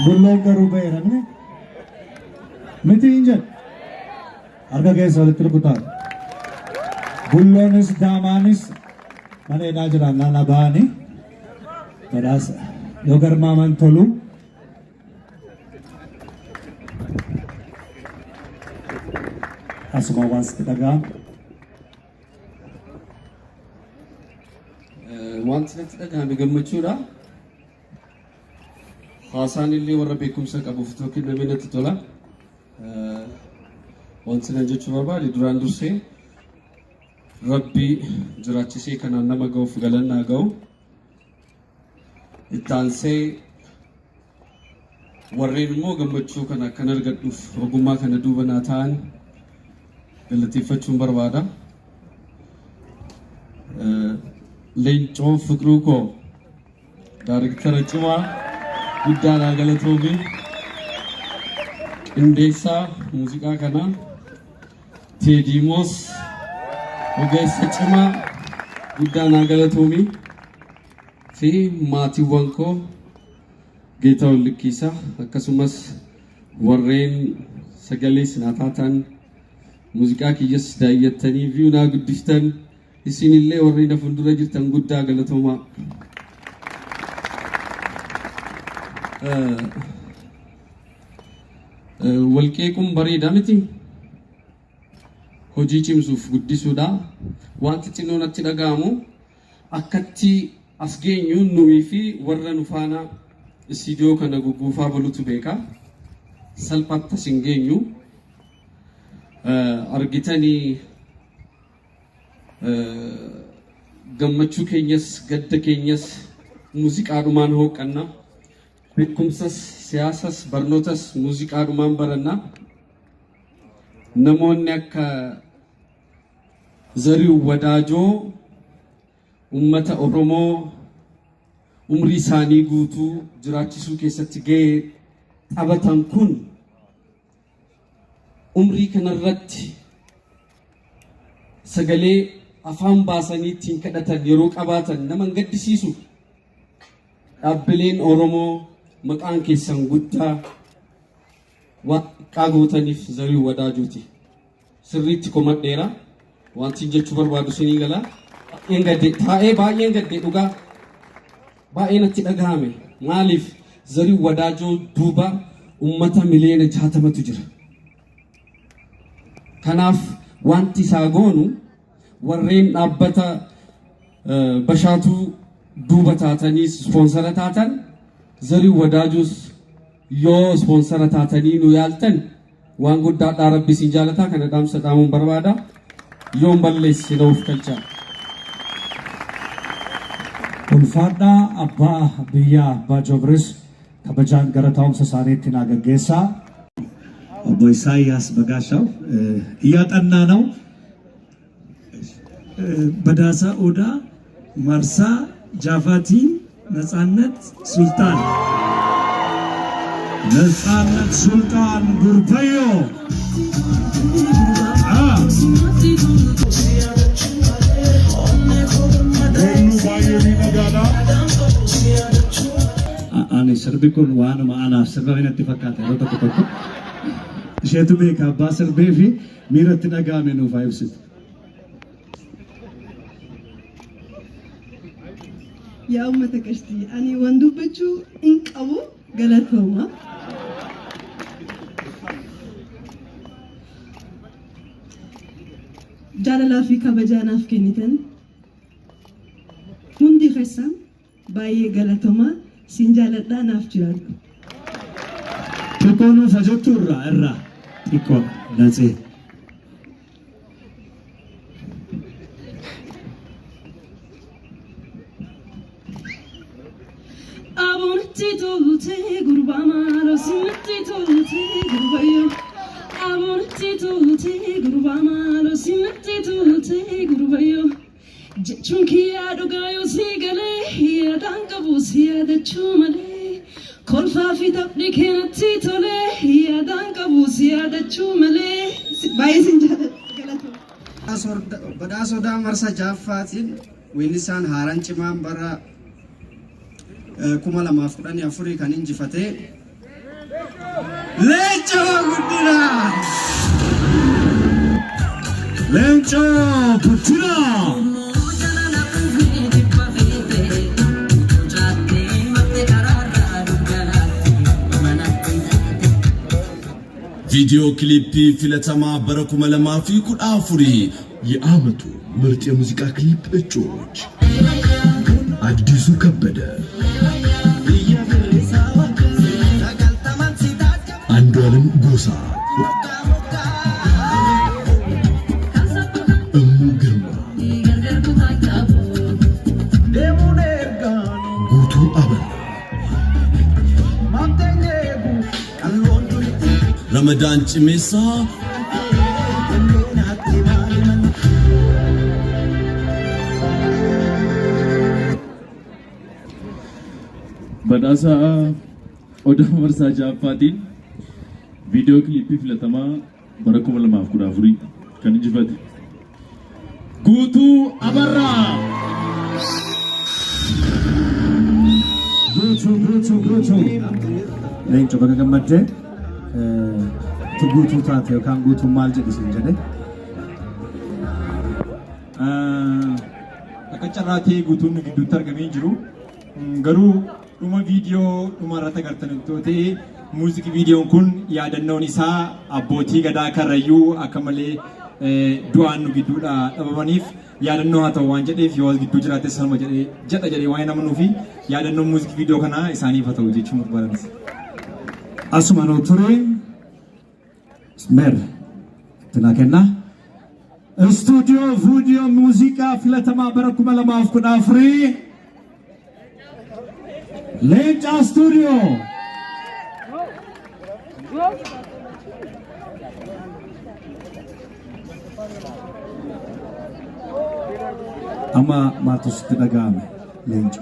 Bulloo garuu baheeramne miti hin jedhu harka keessa walitti rukutaa. Bulloonis daamaanis bareedaa jiran naannoo ba'anii badhaasa yoo garmaaman tolu. Asuma waanti dhaga'amu. Wanti natti dhaga'ame gammachuudha. Haasaan illee warra beekumsa qabuuf tokko namni natti tola. Wanti nan jechuu barbaade duraan dursee Rabbii jiraachisee kanaan nama ga'uuf galannaa ga'u. Itti aansee warreen immoo gammachuu kana akkan argadhuuf ogummaa kana duuba naa ta'an galateeffachuun barbaada. Leencoo Fiqiruu koo Daariktara cimaa guddaadhaa galatoomii qindeessaa muuziqaa kanaa Teediimoos ogeessa cimaa guddaadhaa galatoomii fi maatiiwwan koo Geetaawwan Likkiisaa akkasumas warreen sagalee sinaa taatan muuziqaa kiyyas daayyattanii fi naa guddiftan isinillee warreen fuuldura jirtan guddaa galatoomaa. Walqeequun bareedaa miti. Hojii cimsuuf guddisuudha. Wanti xinnoon natti dhaga'amu akkatti as geenyu nuyi fi warra nu faana istiidiyoo kana gugguufaa bulutu beeka. Salphaatti as hin geenyu. Argitanii gammachuu keenyas gadda keenyas muuziqaadhumaan hooqanna. Beekumsas siyaasas barnootas muuziqaadhumaan baranna. Namoonni akka Zariuu Wadaajoo uummata Oromoo umrii isaanii guutuu jiraachisuu keessatti gahee taphatan kun umrii kanarratti sagalee afaan baasanii ittiin kadhatan yeroo qabaatan nama gaddisiisu. Dhaabbileen Oromoo maqaan keessan guddaa waaqaa gootaniif Zariuu Wadaajooti. Sirriitti komadheera. Wanti jechuu barbaadu sinii gala. Taa'ee baay'een gaddee dhugaa baay'ee natti dhagahame. Maaliif Zariuu Wadaajoo duuba uummata miliyoona 60tu jira. Kanaaf wanti isaa goonu warreen dhaabbata bashaatuu duuba taatanii ispoonsara taatan Zariuu Wadaajoos yoo ispoonsara taatanii nu yaaltan waan guddaadhaa Rabbi isin jaalataa kana dhaamsa dhaamuun barbaada. Yoon balleessi na'uuf kalcha. Ulfaadhaa abbaa biyyaa abbaa Jobris kabajaan gara taa'umsa isaaniitti naa gaggeessaa. Obbo Isaayyaas Bagaashaw እያጠና ነው። በዳሳ ኦዳ ማርሳ ጃፋቲ ነፃነት ሱልጣን ጉርበዮ ani sirbi kun waanuma anaaf sirba inatti fakkaata yeroo tokko tokko isheetu beeka abbaa sirbee fi miiratti dhaga'ame nuuf haa ibsitu. Yaa uummata qashtii ani waan dubbachuu hin qabu galatooma. Jaalalaa fi kabajaa naaf kennitan hundi keessan baay'ee galatooma. Sin jaaladhaa naaf jiraadhu. Xiqqoo nuuf ajajtu irraa xiqqoo dansee. Abonatti tuutee gurbaa maaloo simatti tuutee gurbayyoo. Abonatti tuutee gurbaa maaloo simatti tuutee gurbayyoo. Jechuun kiyyaa dhugaa yoo si galee yaadaan qabu si yaadachuu malee. Kolfaa fi taphni keenatti tolee yaadaan qabu si yaadachuu malee. Baay'ee sin jaalladha. Badhaasa marsa jaaffaatiin weellisaan Haaraan Cimaan bara 2014 kan injifatee Leenco Guddina. Leenco Guddina. ቪዲዮ ክሊፕ ፊለተማ በረኩመ ለማፊ ኩዳፉሪ የአመቱ ምርጥ የሙዚቃ ክሊፕ እጩዎች አዲሱ ከበደ፣ አንዱዓለም ጎሳ፣ እሙ ግርማ፣ ጉቱ አበራ፣ ረመዳን ጭሜሳ፣ badhaasa odaa marsaa ja'affaatiin viidiyoo kiliippii filatamaa bara 2014 kan injifate Guutuu Abarraa. Guutuu. Leenco bakka gammaddee guutuu taate yookaan guutuu maal jedhisin jedhe. Akka carraa ta'ee guutuun gidduutti argamee jiru garuu dhuma viidiyoo dhuma irratti agartan ta'ee muuziqii viidiyoon kun yaadannoon isaa abbootii gadaa karrayyuu akka malee du'aan nu gidduudha dhabamaniif yaadannoo haa ta'u waan jedheef yoo gidduu jiraate sanuma jedhee waan namanuu fi yaadannoon muuziqii viidiyoo kanaa isaaniif haa ta'u jechuun barbaadan. Asuma noo ture mer tana kenna stuudiyoo viidiyoo muuziqaa filatamaa bara 2014 Leenca Studio. Amma maaltu sitti dhaga'ame Leenca?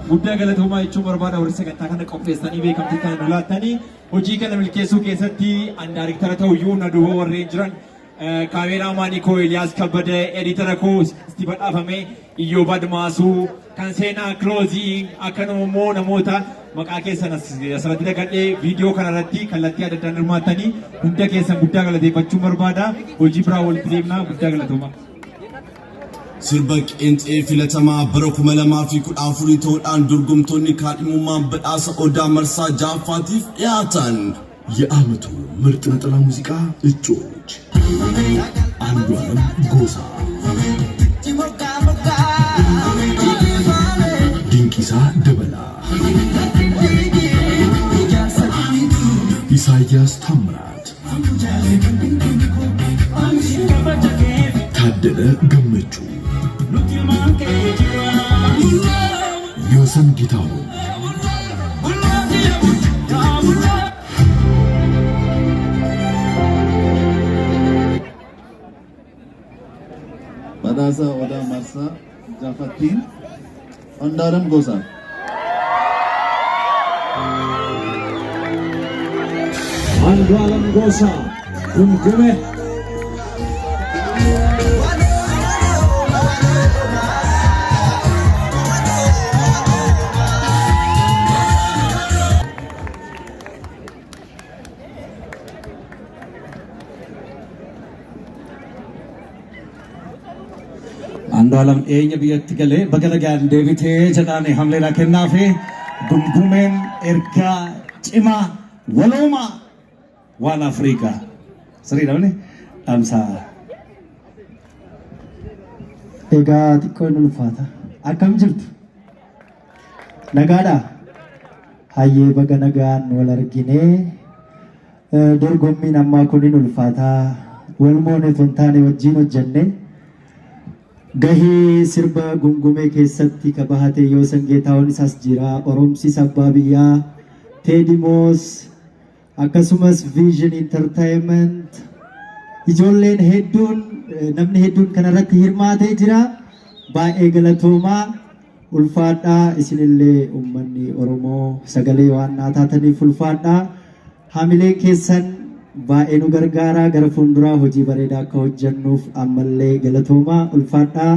Guddaa galatoomaa jechuun barbaada warri sagantaa kana qopheessanii beekamtii kana nu laattanii hojii kana milkeessuu keessatti daayreektara ta'uyyuu na duuba warreen jiran ካሜራማን ኮ ኤልያስ ከበደ ኤዲተር ኮ እስቲ በጣፈሜ ኢዮብ አድማሱ ከንሴና ክሎዚንግ አከነሞ ነሞታ መቃ ኬሰን አስራት ደቀዴ ቪዲዮ ከነረቲ ከለቲ አደዳን ማተኒ ሁንደ ኬሰን ጉዳ ገለቴፈቹ በርባዳ ሆጂ ብራ ወልትዴምና ጉዳ ገለቶማ ሲርበቅ እንጤ ፊለተማ በረኩመ ለማፊ ኩዳፉሪ ተወዳን ዱርጉምቶኒ ካዲሙማን በዳሰ ኦዳ መርሳ ጃፋቲፍ ያታን የአመቱ ምርጥ ነጠላ ሙዚቃ እጩዎች አንዱዓለም ጎሳ፣ ዲንቂሳ ደበላ፣ ኢሳያስ ታምራት፣ ታደለ ገመቹ፣ ዮሰን ጌታሁን፣ badhaasa odaa marsaa ja'affatiin አንዱዓለም ጎሳ አንዱዓለም ጎሳ ጉምጉሜ አንዱዓለም ኤኛ ቢየት ገሌ በገለጋን ዴቪቴ ጀዳኔ ሐምሌላ ከናፌ ጉምጉሜን ኤርጋ ጭማ ወሎማ ዋን አፍሪካ ስሪ ደምኔ አምሳ ኤጋ ቲኮን ኡልፋታ አከም ጅርቱ ነጋዳ ሃዬ በገነጋን ወለርጊኔ ዶርጎሚን አማ ኩኒን ኡልፋታ ወልሞኔ ቶንታኔ ወጂን ወጀኔ Gahee sirba gungumee keessatti kabahate Yoosan Geetahuun isaas jira. Oromsis abbaa biyyaa Teedimoos akkasumas Vision Entertainment ijoolleen hedduun namni hedduun kanarratti hirmaatee jira. Baay'ee galatoomaa ulfaadhaa isinillee uummanni Oromoo sagalee waan naa taataniif ulfaadhaa. Hamilee keessan baay'ee nu gargaaraa gara fuulduraa hojii bareedaa akka hojjennuuf ammallee galatoomaa ulfaadhaa.